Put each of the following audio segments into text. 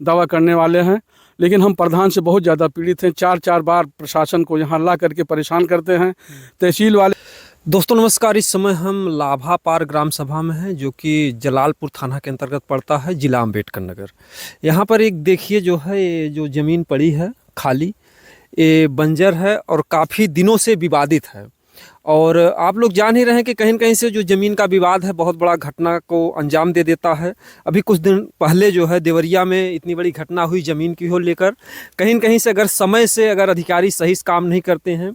दावा करने वाले हैं, लेकिन हम प्रधान से बहुत ज़्यादा पीड़ित हैं। 4-4 बार प्रशासन को यहाँ ला करके परेशान करते हैं। तहसील वाले। दोस्तों नमस्कार, इस समय हम लाभापार ग्राम सभा में हैं जो कि जलालपुर थाना के अंतर्गत पड़ता है, जिला अम्बेडकर नगर। यहाँ पर एक देखिए जो है, ये जो ज़मीन पड़ी है खाली, ये बंजर है और काफ़ी दिनों से विवादित है। और आप लोग जान ही रहे हैं कि कहीं न कहीं से जो ज़मीन का विवाद है बहुत बड़ा घटना को अंजाम दे देता है। अभी कुछ दिन पहले जो है देवरिया में इतनी बड़ी घटना हुई ज़मीन की हो लेकर। कहीं न कहीं से अगर समय से अगर अधिकारी सही से काम नहीं करते हैं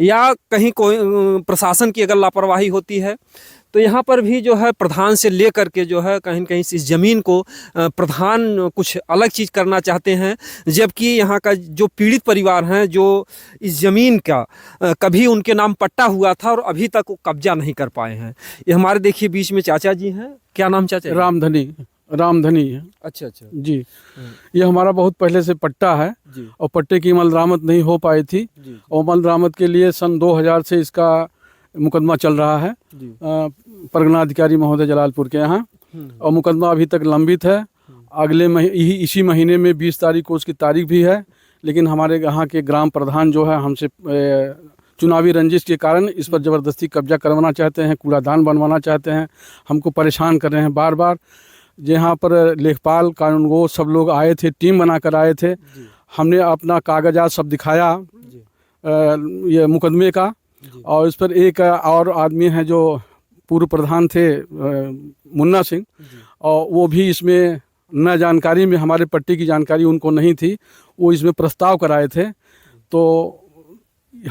या कहीं कोई प्रशासन की अगर लापरवाही होती है, तो यहाँ पर भी जो है प्रधान से ले करके जो है कहीं न कहीं से इस ज़मीन को प्रधान कुछ अलग चीज़ करना चाहते हैं, जबकि यहाँ का जो पीड़ित परिवार हैं, जो इस ज़मीन का कभी उनके नाम पट्टा हुआ था और अभी तक वो कब्जा नहीं कर पाए हैं। ये हमारे देखिए बीच में चाचा जी हैं। क्या नाम चाचा? रामधनी है। अच्छा जी। ये हमारा बहुत पहले से पट्टा है जी। और पट्टे की अमल दरामद नहीं हो पाई थी जी। और अमल दरामद के लिए सन 2000 से इसका मुकदमा चल रहा है परगना अधिकारी महोदय जलालपुर के यहाँ, और मुकदमा अभी तक लंबित है। अगले इसी महीने में 20 तारीख को उसकी तारीख भी है, लेकिन हमारे यहाँ के ग्राम प्रधान जो है हमसे चुनावी रंजिश के कारण इस पर ज़बरदस्ती कब्जा करवाना चाहते हैं, कूड़ादान बनवाना चाहते हैं, हमको परेशान कर रहे हैं बार बार। यहाँ पर लेखपाल, कानूनगो सब लोग आए थे, टीम बनाकर आए थे। हमने अपना कागजात सब दिखाया ये मुकदमे का, और इस पर एक और आदमी है जो पूर्व प्रधान थे मुन्ना सिंह, और वो भी इसमें न जानकारी में, हमारे पट्टी की जानकारी उनको नहीं थी, वो इसमें प्रस्ताव कराए थे। तो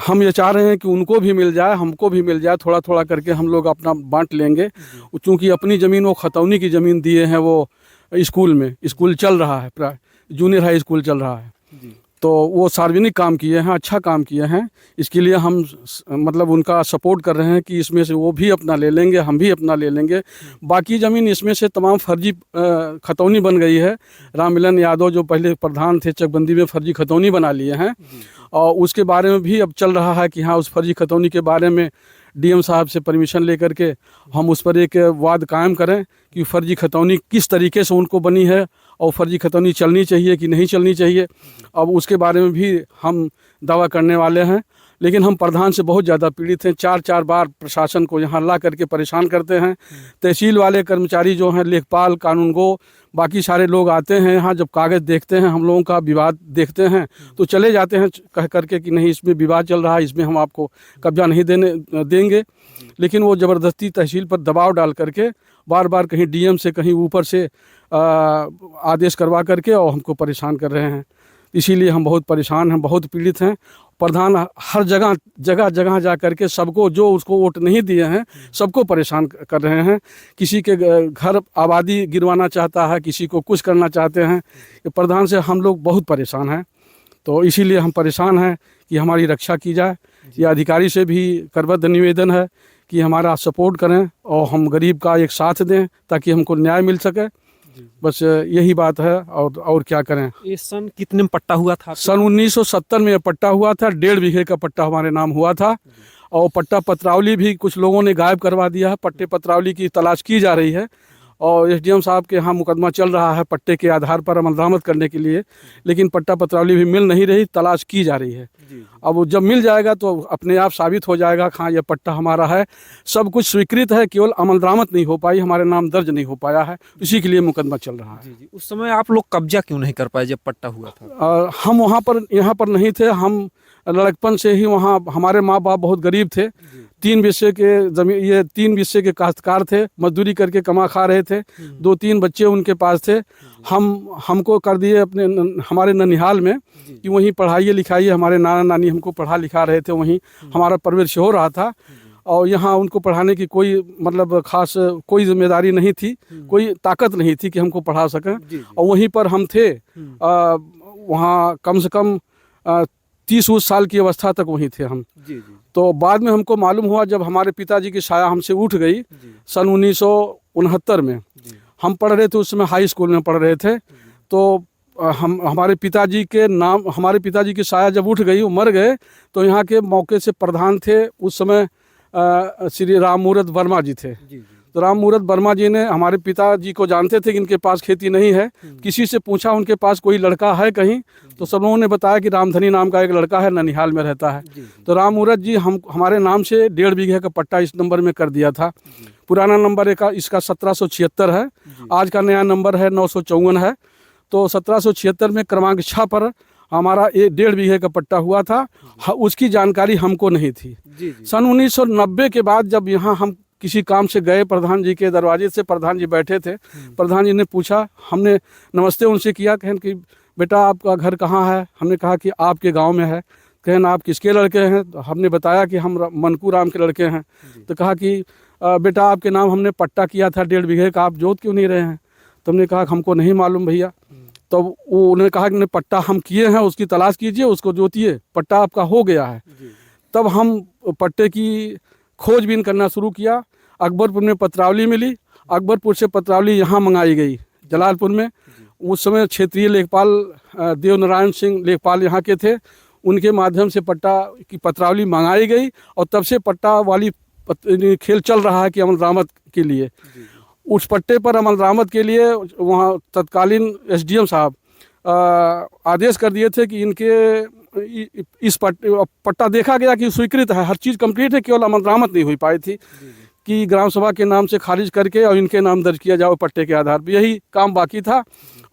हम ये चाह रहे हैं कि उनको भी मिल जाए, हमको भी मिल जाए, थोड़ा थोड़ा करके हम लोग अपना बांट लेंगे। चूँकि अपनी ज़मीन वो खतौनी की ज़मीन दिए हैं, वो स्कूल चल रहा है, जूनियर हाई स्कूल चल रहा है, तो वो सार्वजनिक काम किए हैं, अच्छा काम किए हैं। इसके लिए हम मतलब उनका सपोर्ट कर रहे हैं कि इसमें से वो भी अपना ले लेंगे, हम भी अपना ले लेंगे। बाकी ज़मीन इसमें से तमाम फर्जी खतौनी बन गई है। राममिलन यादव जो पहले प्रधान थे चकबंदी में फर्जी खतौनी बना लिए हैं, और उसके बारे में भी अब चल रहा है कि हाँ, उस फर्जी खतौनी के बारे में डीएम साहब से परमिशन लेकर के हम उस पर एक वाद कायम करें कि फर्जी खतौनी किस तरीके से उनको बनी है और फर्जी खतौनी चलनी चाहिए कि नहीं चलनी चाहिए। अब उसके बारे में भी हम दावा करने वाले हैं, लेकिन हम प्रधान से बहुत ज़्यादा पीड़ित हैं। 4-4 बार प्रशासन को यहाँ ला करके परेशान करते हैं। तहसील वाले कर्मचारी जो हैं, लेखपाल, कानूनगो, बाकी सारे लोग आते हैं यहाँ, जब कागज़ देखते हैं, हम लोगों का विवाद देखते हैं तो चले जाते हैं कह करके कि नहीं, इसमें विवाद चल रहा है, इसमें हम आपको कब्जा नहीं देंगे। लेकिन वो ज़बरदस्ती तहसील पर दबाव डाल करके बार बार कहीं डीएम से, कहीं ऊपर से आदेश करवा करके और हमको परेशान कर रहे हैं। इसीलिए हम बहुत परेशान हैं, बहुत पीड़ित हैं। प्रधान हर जगह जा करके सबको, जो उसको वोट नहीं दिए हैं, सबको परेशान कर रहे हैं। किसी के घर आबादी गिरवाना चाहता है, किसी को कुछ करना चाहते हैं। प्रधान से हम लोग बहुत परेशान हैं, तो इसीलिए हम परेशान हैं कि हमारी रक्षा की जाए। ये अधिकारी से भी करबद्ध निवेदन है कि हमारा सपोर्ट करें और हम गरीब का एक साथ दें ताकि हमको न्याय मिल सके। बस यही बात है, और क्या करें। ये सन कितने में पट्टा हुआ था? सन 1970 में पट्टा हुआ था। 1.5 बीघे का पट्टा हमारे नाम हुआ था, और पट्टा पत्रावली भी कुछ लोगों ने गायब करवा दिया है। पट्टे पत्रावली की तलाश की जा रही है, और एसडीएम साहब के यहाँ मुकदमा चल रहा है पट्टे के आधार पर अमल दरामद करने के लिए, लेकिन पट्टा पत्रावली भी मिल नहीं रही, तलाश की जा रही है। अब वो जब मिल जाएगा तो अपने आप साबित हो जाएगा हाँ, ये पट्टा हमारा है। सब कुछ स्वीकृत है, केवल अमल दरामद नहीं हो पाई, हमारे नाम दर्ज नहीं हो पाया है, इसी के लिए मुकदमा चल रहा है। जी। उस समय आप लोग कब्जा क्यों नहीं कर पाए जब पट्टा हुआ था? हम यहाँ पर नहीं थे। हम लड़कपन से ही वहाँ, हमारे माँ बाप बहुत गरीब थे। 3 बिस्से के जमीन, ये 3 बिस्से के काश्तकार थे, मजदूरी करके कमा खा रहे थे। 2-3 बच्चे उनके पास थे। हमको कर दिए अपने हमारे ननिहाल में कि वहीं पढ़ाइए लिखाइए। हमारे नाना नानी हमको पढ़ा लिखा रहे थे, वहीं हमारा परवरिश हो रहा था, और यहाँ उनको पढ़ाने की कोई मतलब खास कोई जिम्मेदारी नहीं थी, कोई ताकत नहीं थी कि हमको पढ़ा सकें। और वहीं पर हम थे, वहाँ कम से कम 30 साल की अवस्था तक वहीं थे हम। तो बाद में हमको मालूम हुआ, जब हमारे पिताजी की साया हमसे उठ गई सन 1969 में, हम पढ़ रहे थे, उस समय हाई स्कूल में पढ़ रहे थे। तो हमारे पिताजी की साया जब उठ गई, वो मर गए, तो यहाँ के मौके से प्रधान थे उस समय श्री राम मूरत वर्मा जी थे। तो राम मूरत वर्मा जी ने हमारे पिताजी को जानते थे कि इनके पास खेती नहीं है, किसी से पूछा उनके पास कोई लड़का है कहीं, तो सब लोगों ने बताया कि रामधनी नाम का एक लड़का है, ननिहाल में रहता है। तो राम मूरत जी हमारे नाम से 1.5 बीघे का पट्टा इस नंबर में कर दिया था। पुराना नंबर इसका 1776 है, आज का नया नंबर है 954 है। तो 1776 में क्रमांक 6 पर हमारा 1.5 बीघे का पट्टा हुआ था। उसकी जानकारी हमको नहीं थी। सन 1990 के बाद जब यहाँ हम किसी काम से गए, प्रधान जी के दरवाजे से प्रधान जी बैठे थे, प्रधान जी ने पूछा, हमने नमस्ते उनसे किया, कहें कि बेटा आपका घर कहाँ है? हमने कहा कि आपके गांव में है। कहें आप किसके लड़के हैं? तो हमने बताया कि हम मनकू राम के लड़के हैं। तो कहा कि बेटा आपके नाम हमने पट्टा किया था 1.5 बीघे का, आप जोत क्यों नहीं रहे हैं? तो हमने कहा हमको नहीं मालूम भैया। तो वो उन्होंने कहा कि पट्टा हम किए हैं, उसकी तलाश कीजिए, उसको जोतिए, पट्टा आपका हो गया है। तब हम पट्टे की खोजबीन करना शुरू किया। अकबरपुर में पत्रावली मिली, अकबरपुर से पत्रावली यहाँ मंगाई गई जलालपुर में। उस समय क्षेत्रीय लेखपाल देवनारायण सिंह लेखपाल यहाँ के थे, उनके माध्यम से पट्टा की पत्रावली मंगाई गई और तब से पट्टा वाली खेल चल रहा है कि अमल दरामद के लिए। उस पट्टे पर अमल दरामद के लिए वहाँ तत्कालीन एसडीएम साहब आदेश कर दिए थे कि इनके इस पट्टा देखा गया कि स्वीकृत है, हर चीज़ कंप्लीट है, केवल अमल दरामद नहीं हो पाई थी कि ग्राम सभा के नाम से खारिज करके और इनके नाम दर्ज किया जाए पट्टे के आधार पर। यही काम बाकी था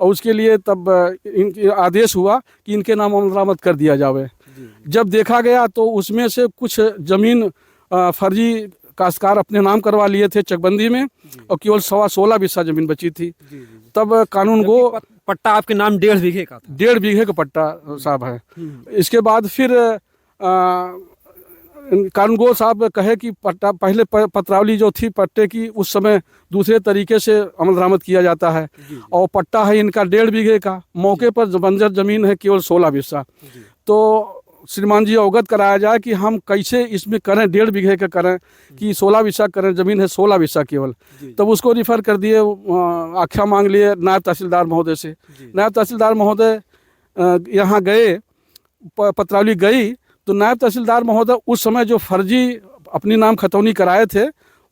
और उसके लिए तब इनके आदेश हुआ कि इनके नाम अमल दरामद कर दिया जाए। जब देखा गया तो उसमें से कुछ ज़मीन फर्जी काश्तकार अपने नाम करवा लिए थे चकबंदी में और केवल 16.25 बिस्सा जमीन बची थी। तब कानून गो पट्टा आपके नाम 1.5 बीघे का था। 1.5 बीघे का पट्टा साहब है। इसके बाद फिर कानून गो साहब कहे कि पट्टा पहले पत्रावली जो थी पट्टे की, उस समय दूसरे तरीके से अमल दरामद किया जाता है और पट्टा है इनका 1.5 बीघे का, मौके पर बंजर जमीन है केवल 16 बिस्सा। तो श्रीमान जी अवगत कराया जाए कि हम कैसे इसमें करें, 1.5 बीघे का करें कि 16 बिस्सा करें, ज़मीन है 16 बिस्सा केवल। तब उसको रिफ़र कर दिए, आख्या मांग लिए नायब तहसीलदार महोदय से। नायब तहसीलदार महोदय यहाँ गए, पत्रावली गई तो नायब तहसीलदार महोदय उस समय जो फर्जी अपनी नाम खतौनी कराए थे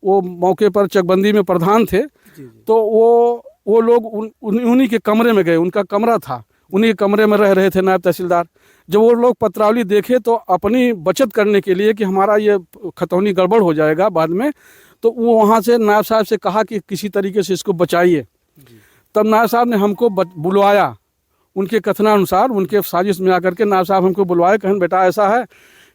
वो मौके पर चकबंदी में प्रधान थे। तो वो लोग उन्हीं के कमरे में गए, उनका कमरा था, उन्हीं के कमरे में रह रहे थे नायब तहसीलदार। जब वो लोग पत्रावली देखे तो अपनी बचत करने के लिए कि हमारा ये खतौनी गड़बड़ हो जाएगा बाद में, तो वो वहाँ से नायब साहब से कहा कि किसी तरीके से इसको बचाइए। तब नायब साहब ने हमको बुलवाया, उनके कथनानुसार उनके साजिश में आकर के नायब साहब हमको बुलवाए, कहें बेटा ऐसा है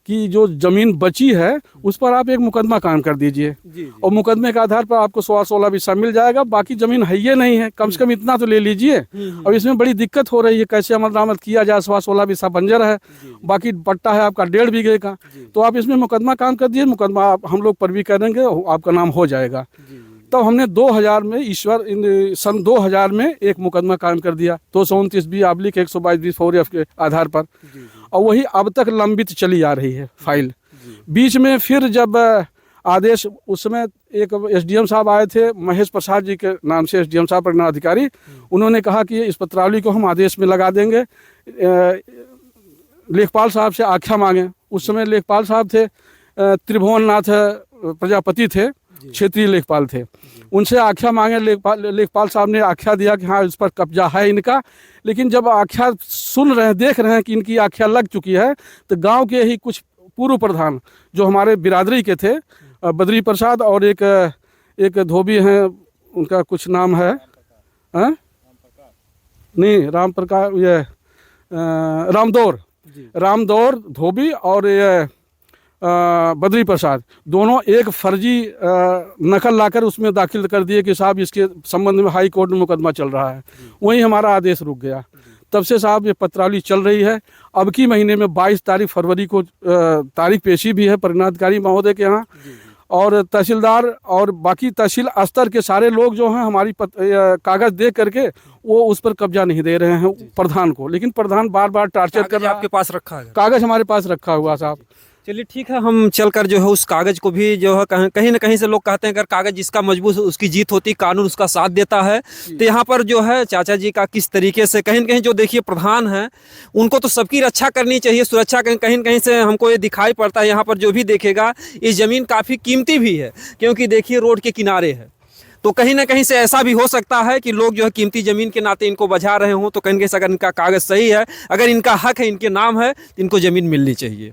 कि जो ज़मीन बची है उस पर आप एक मुकदमा कायम कर दीजिए और मुकदमे के आधार पर आपको 16 बिस्सा मिल जाएगा, बाकी ज़मीन है ये नहीं है, कम से कम इतना तो ले लीजिए। अब इसमें बड़ी दिक्कत हो रही है, कैसे अमल दरामद किया जाए, 16 बिस्सा बंजर है, बाकी पट्टा है आपका 1.5 बीघे का, तो आप इसमें मुकदमा काम कर दीजिए, मुकदमा हम लोग पर भी करेंगे, आपका नाम हो जाएगा। तब हमने 2000 में सन 2000 में एक मुकदमा कायम कर दिया 229/122 के आधार पर, और वही अब तक लंबित चली आ रही है फाइल। बीच में फिर जब आदेश, उस समय एक एसडीएम साहब आए थे, महेश प्रसाद जी के नाम से एसडीएम साहब प्रज्ञाधिकारी, उन्होंने कहा कि इस पत्रावली को हम आदेश में लगा देंगे, लेखपाल साहब से आख्या मांगे। उस समय लेखपाल साहब थे त्रिभुवन नाथ प्रजापति थे, क्षेत्रीय लेखपाल थे, उनसे आख्या मांगे। लेखपाल साहब ने आख्या दिया कि हाँ इस पर कब्जा है इनका, लेकिन जब आख्या सुन रहे हैं, देख रहे हैं कि इनकी आख्या लग चुकी है, तो गांव के ही कुछ पूर्व प्रधान जो हमारे बिरादरी के थे, बद्री प्रसाद और एक धोबी हैं, उनका कुछ नाम है नहीं राम प्रकाश, ये रामदौर धोबी और ये बद्री प्रसाद, दोनों एक फर्जी नकल लाकर उसमें दाखिल कर दिए कि साहब इसके संबंध में हाई कोर्ट में मुकदमा चल रहा है। वहीं हमारा आदेश रुक गया। तब से साहब ये पत्रावली चल रही है। अब की महीने में 22 तारीख फरवरी को तारीख पेशी भी है परिणाधिकारी महोदय के यहाँ, और तहसीलदार और बाकी तहसील स्तर के सारे लोग जो हैं हमारी कागज़ देख करके वो उस पर कब्जा नहीं दे रहे हैं प्रधान को, लेकिन प्रधान बार बार टार्चर कर रहा है। आपके पास रखा है कागज़? हमारे पास रखा हुआ साहब। चलिए ठीक है, हम चलकर जो है उस कागज़ को भी जो है कहीं ना कहीं से लोग कहते हैं अगर कागज़ जिसका मजबूत उसकी जीत होती, कानून उसका साथ देता है। तो यहाँ पर जो है चाचा जी का किस तरीके से कहीं न कहीं जो देखिए प्रधान हैं उनको तो सबकी रक्षा करनी चाहिए, सुरक्षा कहीं न कहीं से हमको ये दिखाई पड़ता है। यहाँ पर जो भी देखेगा ये ज़मीन काफ़ी कीमती भी है, क्योंकि देखिए रोड के किनारे है, तो कहीं ना कहीं से ऐसा भी हो सकता है कि लोग जो है कीमती ज़मीन के नाते इनको बजा रहे हों, तो कहीं से अगर इनका कागज़ सही है, अगर इनका हक है, इनके नाम है, तो इनको ज़मीन मिलनी चाहिए।